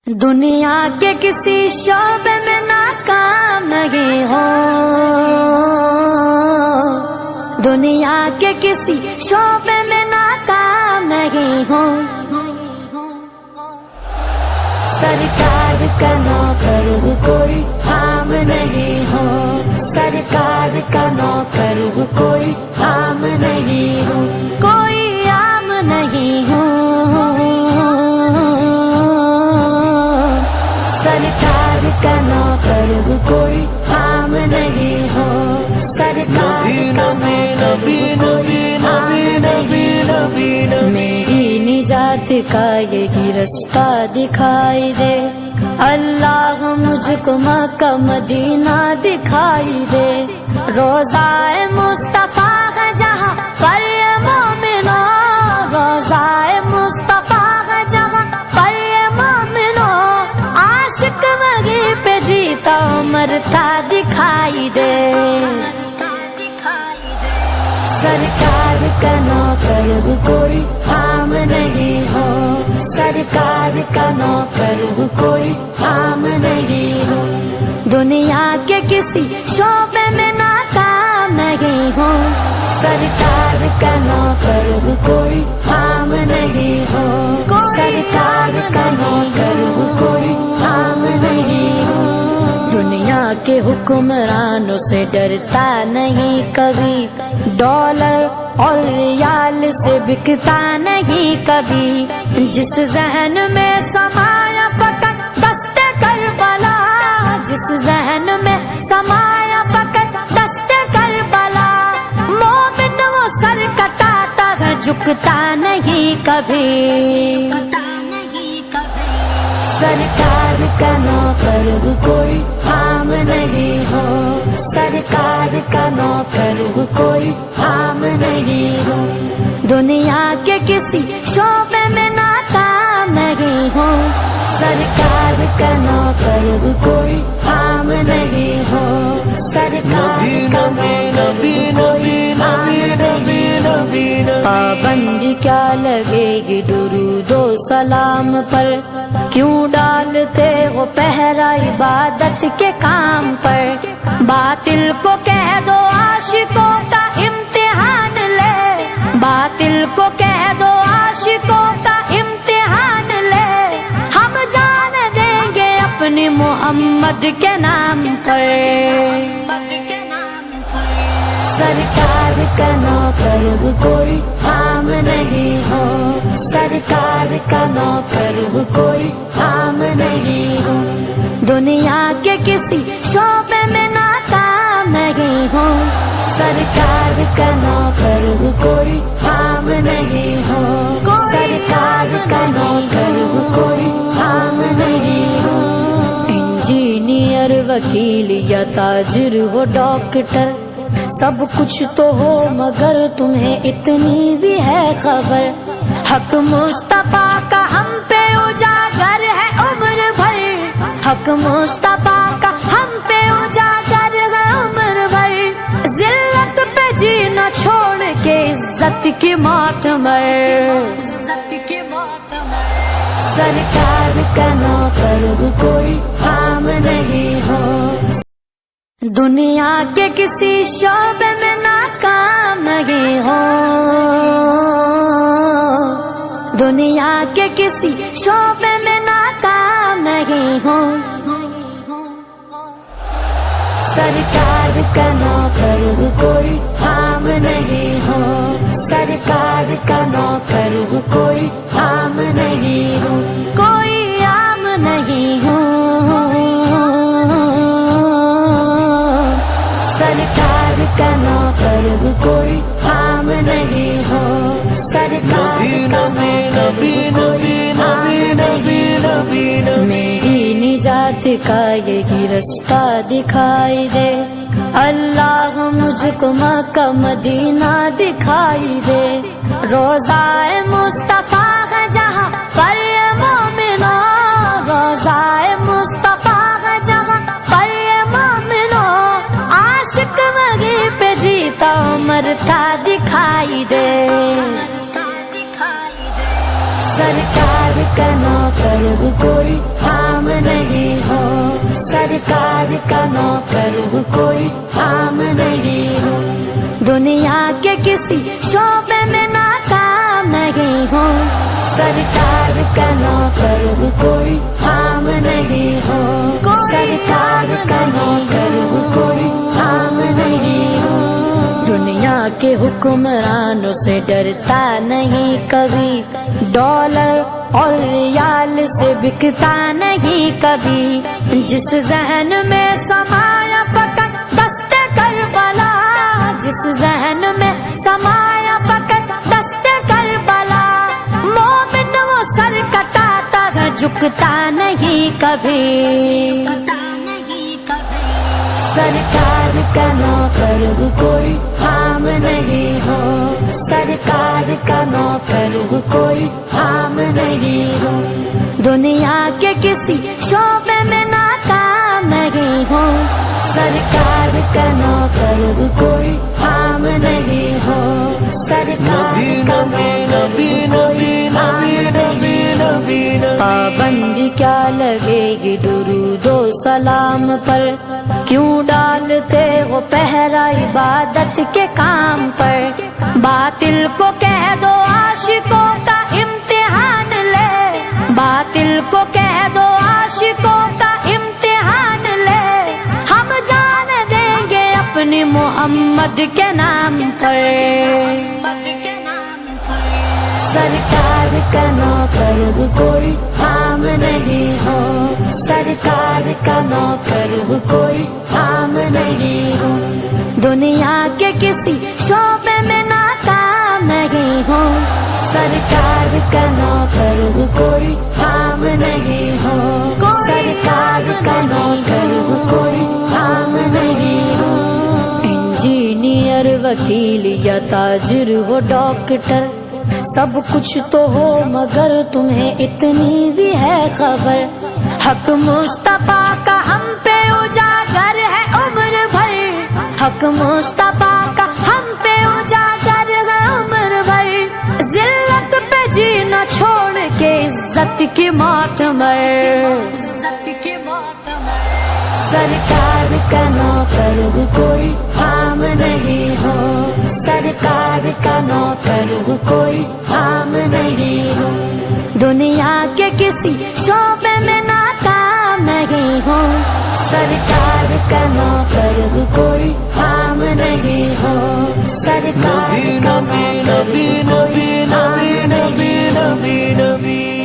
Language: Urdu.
دنیا کے کسی شعبے میں ناکام نہیں ہو، دنیا کے کسی شعبے میں ناکام نہیں ہو، سرکار کا نوکر ہوں کوئی عام نہیں ہو، سرکار کا نوکر ہوں کوئی عام نہیں ہو، کوئی عام نہیں ہو، سرکار کا نوکر ہوں کوئی عام نہیں ہو، سرکار کا نوکر ہوں کوئی عام نہیں ہو، میری نجات کا یہی رستہ دکھائی دے، اللہ مجھ کو مکہ مدینہ دکھائی دے، روضہ مصطفیٰ ہے جہاں پر یہ مومنو، روضہ مصطفیٰ ہے جہاں پر یہ مومنو، عاشق وہیں پہ جیتا مرتا دکھائی دے، سرکار کا نوکر ہوں کوئی عام نہیں ہو، سرکار کا نوکر ہوں کوئی عام نہیں ہو، دنیا کے کسی شعبے میں ناکام نہیں ہو، سرکار کا نوکر ہوں کوئی عام نہیں ہو، سرکار کا نوکر ہوں کوئی عام نہیں ہو، دنیا کے حکمرانوں سے ڈرتا نہیں کبھی، ڈالر اور ریال سے بکتا نہیں کبھی، جس ذہن میں سمایا فقط دست کربلا، جس ذہن میں سمایا فقط دست کربلا، مومن وہ سر کٹاتا ہے جھکتا نہیں کبھی، سرکار کا نوکر ہوں کوئی عام نہیں ہو، سرکار کا نوکر ہوں کوئی عام نہیں ہو، دنیا کے کسی شعبے میں ناکام نہیں ہو، سرکار کا نوکر ہوں کوئی عام نہیں ہو، سرکار کا نوکر ہوں کوئی عام نہیں ہو، پابندی کیا لگے گی درود و سلام پر، کیوں ڈالتے ہو پہرا عبادت کے کام پر، باطل کو کہہ دو عاشقوں کا امتحان لے، باطل کو کہہ دو عاشقوں کا امتحان لے، ہم جان دیں گے اپنے محمد کے نام پر، سرکار کا نوکر ہوں کوئی عام نہیں ہو، سرکار کا نوکر ہوں کوئی عام نہیں ہو، دنیا کے کسی شعبے میں ناکام نہیں ہو، سرکار کا نوکر ہوں کوئی عام نہیں ہو، سرکار کا نوکر ہوں کوئی عام نہیں ہو، انجینئر وکیل یا تاجر ہو ڈاکٹر، سب کچھ تو ہو مگر تمہیں اتنی بھی ہے خبر، حق مصطفیٰ کا ہم پہ اجاگر ہے عمر بھر، حق مصطفیٰ کا ہم پہ اجاگر ہے عمر بھر، ذلت پہ جینا چھوڑ کے عزت کی موت مر، سرکار کا نوکر ہوں کوئی عام نہیں ہو، دنیا کے کسی شعبے میں ناکام نہیں ہو، دنیا کے کسی شعبے میں ناکام نہیں ہو، سرکار کا نوکر ہوں کوئی عام نہیں ہو، سرکار کا نوکر ہوں کوئی عام نہیں ہو، کوئی عام نہیں ہو، سرکار کا نوکر ہوں کوئی عام نہیں ہو، سرکار کا نوکر ہوں کوئی عام نہیں ہو، میری نجات کا یہی رستہ دکھائی دے، اللہ مجھ کو مکہ مدینہ دکھائی دے، روضہ مصطفیٰ ہے جہاں پر یہ مومنو، روضہ مصطفیٰ ہے جہاں پر یہ مومنو، عاشق وہیں پہ جیتا مرتا دکھائی دے، سرکار کا نوکر ہوں کوئی سرکار کا نوکر ہوں کوئی عام نہیں ہوں دنیا کے کسی شعبے میں ناکام نہیں ہوں سرکار کا نوکر ہوں کوئی عام نہیں ہوں سرکار کا نوکر ہوں کوئی عام نہیں ہوں دنیا کے حکمرانوں سے ڈرتا نہیں کبھی ڈالر اور ریال سے بکتا نہیں کبھی جس ذہن میں سمایا فقط دست کربلا جس ذہن میں سمایا فقط دست کربلا مومن وہ سر کٹاتا ہے جھکتا نہیں کبھی سرکار کا نوکر ہوں کوئی عام نہیں ہوں سرکار کا نوکر ہوں کوئی عام نہیں ہوں دنیا کے کسی شعبے میں ناکام نہیں ہوں سرکار کا نوکر ہوں کوئی عام نہیں ہوں سرکار کا نوکر ہوں کوئی عام نہیں پابندی کیا لگے گی درود و سلام پر کیوں ڈالتے وہ پہرا عبادت کے کام پر باطل کو کہہ دو عاشقوں کا امتحان لے باطل کو کہہ دو عاشقوں کا امتحان لے ہم جان دیں گے اپنے محمد کے نام پر سرکار کا نوکر ہوں کوئی عام نہیں ہوں سرکار کا نوکر ہوں کوئی عام نہیں ہوں دنیا کے کسی شعبے میں ناکام نہیں ہوں سرکار کا نوکر ہوں کوئی عام نہیں ہوں سرکار کا نوکر ہوں کوئی عام نہیں ہوں انجینئر وکیل یا تاجر ہو ڈاکٹر سب کچھ تو ہو مگر تمہیں اتنی بھی ہے خبر حق مصطفیٰ کا ہم پہ اجاگر ہے عمر بھر حق مصطفیٰ کا ہم پہ اجاگر ہے عمر بھر ذلت پہ جینا چھوڑ کے عزت کی موت مر سرکار کا نوکر ہوں کوئی عام نہیں ہوں سرکار کا نوکر ہوں کوئی عام نہیں ہوں دنیا کے کسی شعبے میں ناکام نہیں ہوں سرکار کا نوکر ہوں کوئی عام نہیں ہوں سرکار کا نوکر ہوں کوئی عام نہیں ہوں